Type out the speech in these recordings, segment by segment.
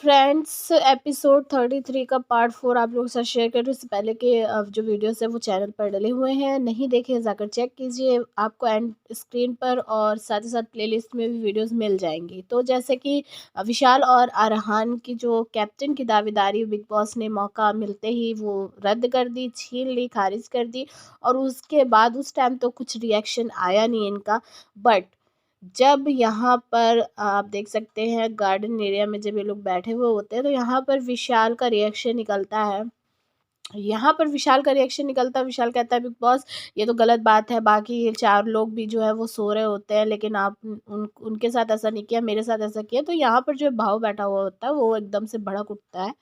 Friends episode 33 का part 4 आप लोगों के साथ शेयर कर रही हूँ। उससे पहले के जो वीडियोस है वो चैनल पर डले हुए हैं, नहीं देखे जाकर चेक कीजिए, आपको एंड स्क्रीन पर और साथ ही साथ प्लेलिस्ट में भी वीडियोस मिल जाएंगी। तो जैसे कि विशाल और अरहान की जो कैप्टन की दावेदारी बिग बॉस ने मौका मिलते ही वो रद्द कर दी, छीन ली, खारिज कर दी। और उसके बाद उस टाइम तो कुछ रिएक्शन आया नहीं इनका, बट जब यहाँ पर आप देख सकते हैं गार्डन एरिया में जब ये लोग बैठे हुए होते हैं तो यहाँ पर विशाल का रिएक्शन निकलता है। विशाल कहता है बिग बॉस ये तो गलत बात है, बाकी ये 4 लोग भी जो है वो सो रहे होते हैं लेकिन आप उनके साथ ऐसा नहीं किया, मेरे साथ ऐसा किया। तो यहाँ पर जो भाव बैठा हुआ होता है वो एकदम से भड़क उठता है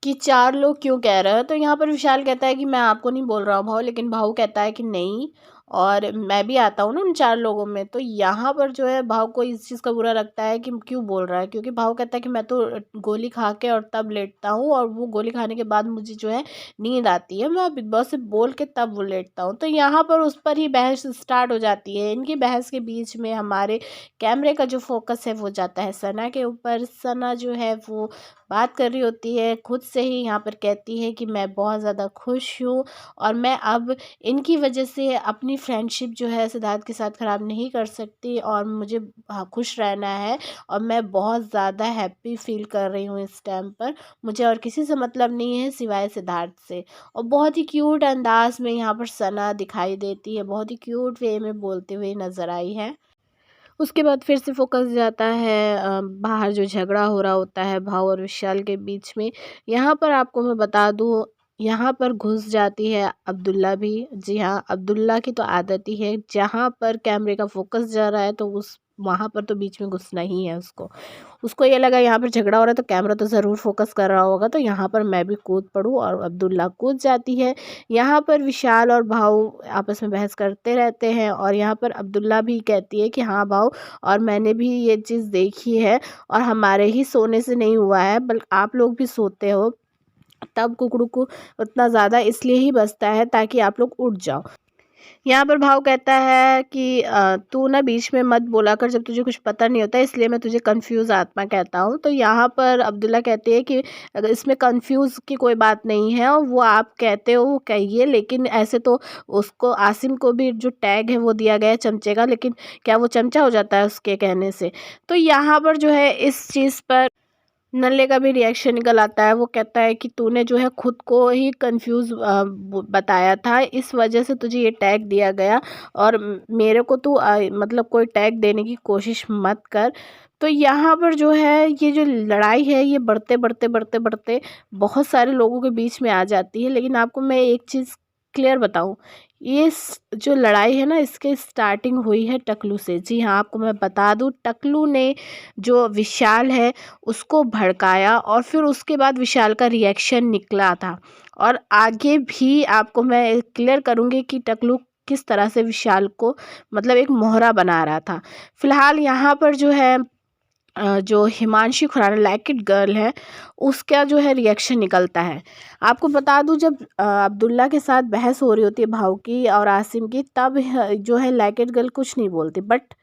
कि 4 लोग क्यों कह रहे हो? तो यहाँ पर विशाल कहता है कि मैं आपको नहीं बोल रहा हूँ भाऊ, लेकिन भाऊ कहता है कि नहीं, और मैं भी आता हूँ ना उन 4 लोगों में। तो यहाँ पर जो है भाऊ को इस चीज़ का बुरा लगता है कि क्यों बोल रहा है, क्योंकि भाऊ कहता है कि मैं तो गोली खा के और तब लेटता हूँ, और वो गोली खाने के बाद मुझे जो है नींद आती है, मैं बिग बॉस से बोल के तब वो लेटता हूँ। तो यहाँ पर उस पर ही बहस स्टार्ट हो जाती है। इनकी बहस के बीच में हमारे कैमरे का जो फोकस है वो जाता है सना के ऊपर। सना जो है वो बात कर रही होती है, खुद से ही यहाँ पर कहती है कि मैं बहुत ज़्यादा खुश हूँ और मैं अब इनकी वजह से अपनी फ्रेंडशिप जो है सिद्धार्थ के साथ ख़राब नहीं कर सकती, और मुझे खुश रहना है और मैं बहुत ज़्यादा हैप्पी फील कर रही हूँ इस टाइम पर। मुझे और किसी से मतलब नहीं है सिवाय सिद्धार्थ से। और बहुत ही क्यूट अंदाज में यहाँ पर सना दिखाई देती है, बहुत ही क्यूट वे में बोलते हुए नज़र आई है। उसके बाद फिर से फोकस जाता है बाहर जो झगड़ा हो रहा होता है भाव और विशाल के बीच में। यहाँ पर आपको मैं बता दूँ, यहाँ पर घुस जाती है अब्दुल्ला भी। जी हाँ, अब्दुल्ला की तो आदत ही है, जहाँ पर कैमरे का फोकस जा रहा है तो उस वहाँ पर तो बीच में घुसना ही है उसको। उसको ये लगा यहाँ पर झगड़ा हो रहा है तो कैमरा तो ज़रूर फोकस कर रहा होगा, तो यहाँ पर मैं भी कूद पड़ूँ, और अब्दुल्ला कूद जाती है। यहाँ पर विशाल और भाऊ आपस में बहस करते रहते हैं, और यहाँ पर अब्दुल्ला भी कहती है कि हाँ भाऊ, और मैंने भी ये चीज़ देखी है, और हमारे ही सोने से नहीं हुआ है बल्कि आप लोग भी सोते हो तब कुकड़ू को उतना ज़्यादा इसलिए ही बजता है ताकि आप लोग उठ जाओ। यहाँ पर भाव कहता है कि तू ना बीच में मत बोला कर जब तुझे कुछ पता नहीं होता, इसलिए मैं तुझे कंफ्यूज आत्मा कहता हूँ। तो यहाँ पर अब्दुल्ला कहते हैं कि अगर इसमें कंफ्यूज की कोई बात नहीं है, और वो आप कहते हो वो कहिए, लेकिन ऐसे तो उसको आसिम को भी जो टैग है वो दिया गया है चमचे का, लेकिन क्या वो चमचा हो जाता है उसके कहने से? तो यहाँ पर जो है इस चीज़ पर नल्ले का भी रिएक्शन निकल आता है। वो कहता है कि तूने जो है खुद को ही कंफ्यूज बताया था, इस वजह से तुझे ये टैग दिया गया, और मेरे को तू मतलब कोई टैग देने की कोशिश मत कर। तो यहाँ पर जो है ये जो लड़ाई है ये बढ़ते बढ़ते बढ़ते बढ़ते बहुत सारे लोगों के बीच में आ जाती है। लेकिन आपको मैं एक चीज़ क्लियर बताऊं, ये जो लड़ाई है ना इसके स्टार्टिंग हुई है टकलू से। जी हाँ, आपको मैं बता दूं, टकलू ने जो विशाल है उसको भड़काया, और फिर उसके बाद विशाल का रिएक्शन निकला था। और आगे भी आपको मैं क्लियर करूँगी कि टकलू किस तरह से विशाल को मतलब एक मोहरा बना रहा था। फिलहाल यहाँ पर जो है जो Himanshi Khurana like it girl है उसका जो है रिएक्शन निकलता है। आपको बता दूं, जब अब्दुल्ला के साथ बहस हो रही होती है भाव की और आसिम की, तब जो है लाइक इट गर्ल कुछ नहीं बोलती, बट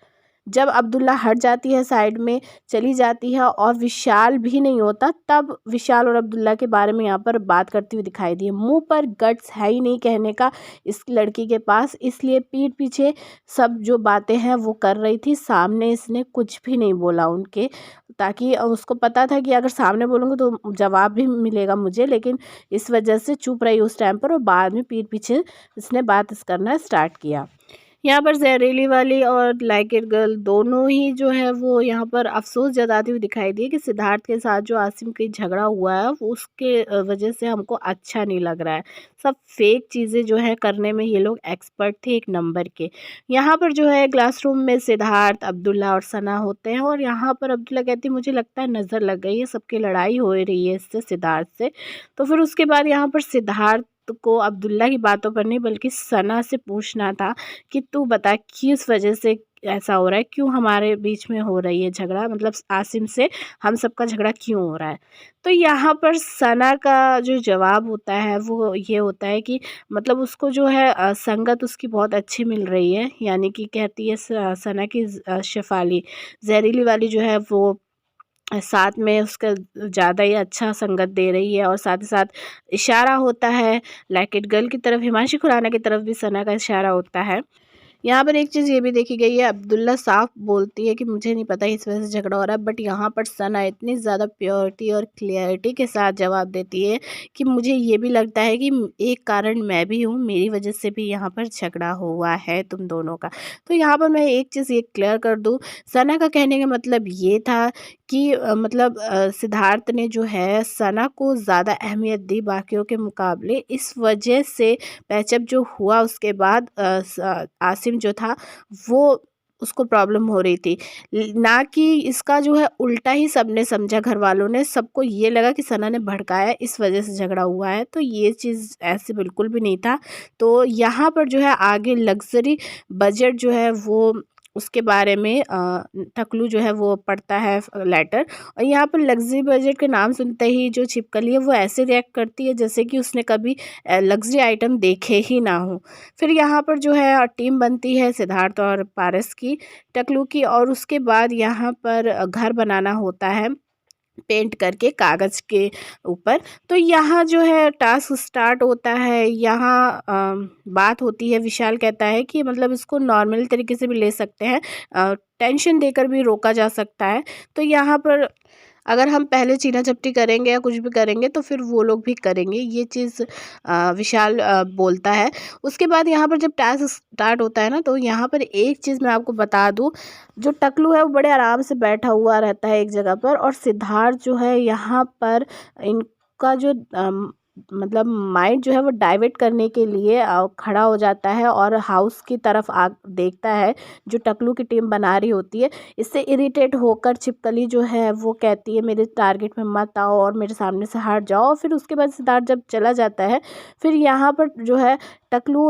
जब अब्दुल्ला हट जाती है साइड में चली जाती है और विशाल भी नहीं होता, तब विशाल और अब्दुल्ला के बारे में यहाँ पर बात करती हुई दिखाई दी है। मुंह पर गट्स है ही नहीं कहने का इस लड़की के पास, इसलिए पीठ पीछे सब जो बातें हैं वो कर रही थी, सामने इसने कुछ भी नहीं बोला उनके, ताकि उसको पता था कि अगर सामने बोलूँगी तो जवाब भी मिलेगा मुझे, लेकिन इस वजह से चुप रही उस टाइम पर, और बाद में पीठ पीछे इसने बात करना स्टार्ट किया। यहाँ पर जहरीली वाली और लाइक इट गर्ल दोनों ही जो है वो यहाँ पर अफसोस जताती हुई दिखाई दी कि सिद्धार्थ के साथ जो आसिम की झगड़ा हुआ है वो उसके वजह से हमको अच्छा नहीं लग रहा है। सब फेक चीज़ें जो है करने में ये लोग एक्सपर्ट थे एक नंबर के। यहाँ पर जो है क्लासरूम में सिद्धार्थ, अब्दुल्ला और सना होते हैं, और यहाँ पर अब्दुल्ला कहती है मुझे लगता है नज़र लग गई है, सबकी लड़ाई हो रही है इससे सिद्धार्थ से। तो फिर उसके बाद यहाँ पर सिद्धार्थ को अब्दुल्ला की बातों पर नहीं बल्कि सना से पूछना था कि तू बता किस वजह से ऐसा हो रहा है, क्यों हमारे बीच में हो रही है झगड़ा, मतलब आसिम से हम सबका झगड़ा क्यों हो रहा है। तो यहाँ पर सना का जो जवाब होता है वो ये होता है कि मतलब उसको जो है संगत उसकी बहुत अच्छी मिल रही है, यानी कि कहती है सना की शेफाली जहरीली वाली जो है वो साथ में उसका ज़्यादा ही अच्छा संगत दे रही है, और साथ ही साथ इशारा होता है लाइक इट गर्ल की तरफ, हिमांशी खुराना की तरफ भी सना का इशारा होता है। यहाँ पर एक चीज़ ये भी देखी गई है, अब्दुल्ला साफ बोलती है कि मुझे नहीं पता इस वजह से झगड़ा हो रहा है, बट यहाँ पर सना इतनी ज़्यादा प्योरिटी और क्लियरिटी के साथ जवाब देती है कि मुझे ये भी लगता है कि एक कारण मैं भी हूँ, मेरी वजह से भी यहाँ पर झगड़ा हुआ है तुम दोनों का। तो यहाँ पर मैं एक चीज़ ये क्लियर कर दूँ, सना का कहने का मतलब ये था कि मतलब सिद्धार्थ ने जो है सना को ज़्यादा अहमियत दी बाकियों के मुकाबले, इस वजह से पैचअप जो हुआ उसके बाद आसिम जो था वो उसको प्रॉब्लम हो रही थी। ना कि इसका जो है उल्टा ही सबने समझा, घर वालों ने, सबको ये लगा कि सना ने भड़काया इस वजह से झगड़ा हुआ है, तो ये चीज़ ऐसे बिल्कुल भी नहीं था। तो यहाँ पर जो है आगे लग्ज़री बजट जो है वो उसके बारे में टकलू जो है वो पढ़ता है लेटर, और यहाँ पर लग्ज़री बजट के नाम सुनते ही जो छिपकली है वो ऐसे रिएक्ट करती है जैसे कि उसने कभी लग्ज़री आइटम देखे ही ना हो। फिर यहाँ पर जो है टीम बनती है सिद्धार्थ और पारस की, टकलू की, और उसके बाद यहाँ पर घर बनाना होता है पेंट करके कागज़ के ऊपर। तो यहाँ जो है टास्क स्टार्ट होता है, यहाँ बात होती है, विशाल कहता है कि मतलब इसको नॉर्मल तरीके से भी ले सकते हैं, टेंशन देकर भी रोका जा सकता है। तो यहाँ पर अगर हम पहले चीना चपटी करेंगे या कुछ भी करेंगे तो फिर वो लोग भी करेंगे, ये चीज़ विशाल बोलता है। उसके बाद यहाँ पर जब टास्क स्टार्ट होता है ना, तो यहाँ पर एक चीज़ मैं आपको बता दूँ, जो टकलू है वो बड़े आराम से बैठा हुआ रहता है एक जगह पर, और सिद्धार्थ जो है यहाँ पर इनका जो मतलब माइंड जो है वो डाइवर्ट करने के लिए खड़ा हो जाता है और हाउस की तरफ देखता है जो टकलू की टीम बना रही होती है। इससे इरिटेट होकर छिपकली जो है वो कहती है मेरे टारगेट में मत आओ और मेरे सामने से हट जाओ। और फिर उसके बाद सिद्धार्थ जब चला जाता है, फिर यहाँ पर जो है टकलू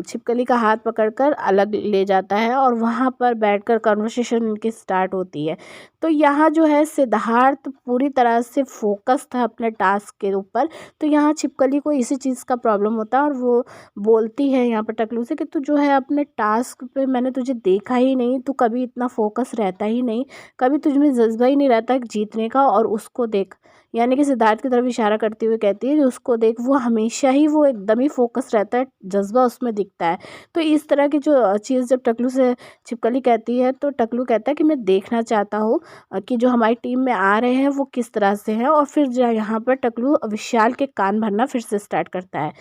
छिपकली का हाथ पकड़कर अलग ले जाता है और वहाँ पर बैठकर कन्वर्सेशन उनकी स्टार्ट होती है। तो यहाँ जो है सिद्धार्थ पूरी तरह से फोकस था अपने टास्क के ऊपर। तो यहाँ छिपकली को इसी चीज़ का प्रॉब्लम होता है और वो बोलती है यहाँ पर टकलू से कि तू जो है अपने टास्क पे, मैंने तुझे देखा ही नहीं, तू कभी इतना फोकस रहता ही नहीं, कभी तुझ में जज्बा ही नहीं रहता जीतने का, और उसको देख, यानी कि सिद्धार्थ की तरफ इशारा करते हुए कहती है कि उसको देख, वो हमेशा ही वो एकदम ही फोकस रहता है, जज्बा उसमें दिखता है। तो इस तरह की जो चीज़ जब टकलू से छिपकली कहती है तो टकलू कहता है कि मैं देखना चाहता हूँ कि जो हमारी टीम में आ रहे हैं वो किस तरह से हैं। और फिर यहाँ पर टकलू विशाल के कान भरना फिर से स्टार्ट करता है।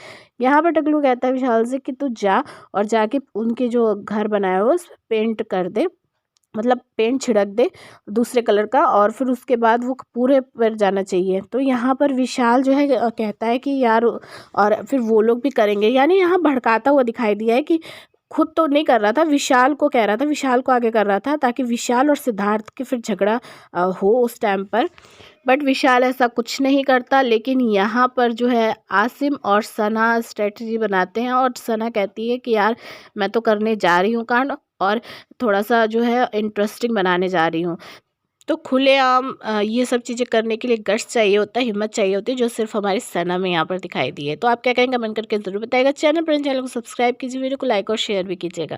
यहाँ पर टकलू कहता है विशाल से कि तू जा और जाके उनके जो घर बनाया हो उस पेंट कर दे, मतलब पेंट छिड़क दे दूसरे कलर का, और फिर उसके बाद वो पूरे पर जाना चाहिए। तो यहाँ पर विशाल जो है कहता है कि यार, और फिर वो लोग भी करेंगे, यानी यहाँ भड़काता हुआ दिखाई दिया है कि खुद तो नहीं कर रहा था, विशाल को कह रहा था, विशाल को आगे कर रहा था ताकि विशाल और सिद्धार्थ के फिर झगड़ा हो उस टाइम पर। बट विशाल ऐसा कुछ नहीं करता, लेकिन यहाँ पर जो है आसिम और सना स्ट्रेटजी बनाते हैं और सना कहती है कि यार मैं तो करने जा रही हूँ कांड, और थोड़ा सा जो है इंटरेस्टिंग बनाने जा रही हूँ। तो खुलेआम ये सब चीज़ें करने के लिए गट्स चाहिए होता है, हिम्मत चाहिए होती है, जो सिर्फ हमारी सना में यहाँ पर दिखाई दी है। तो आप क्या कहेंगे कमेंट करके ज़रूर बताइएगा। चैनल को सब्सक्राइब कीजिए, वीडियो को लाइक और शेयर भी कीजिएगा।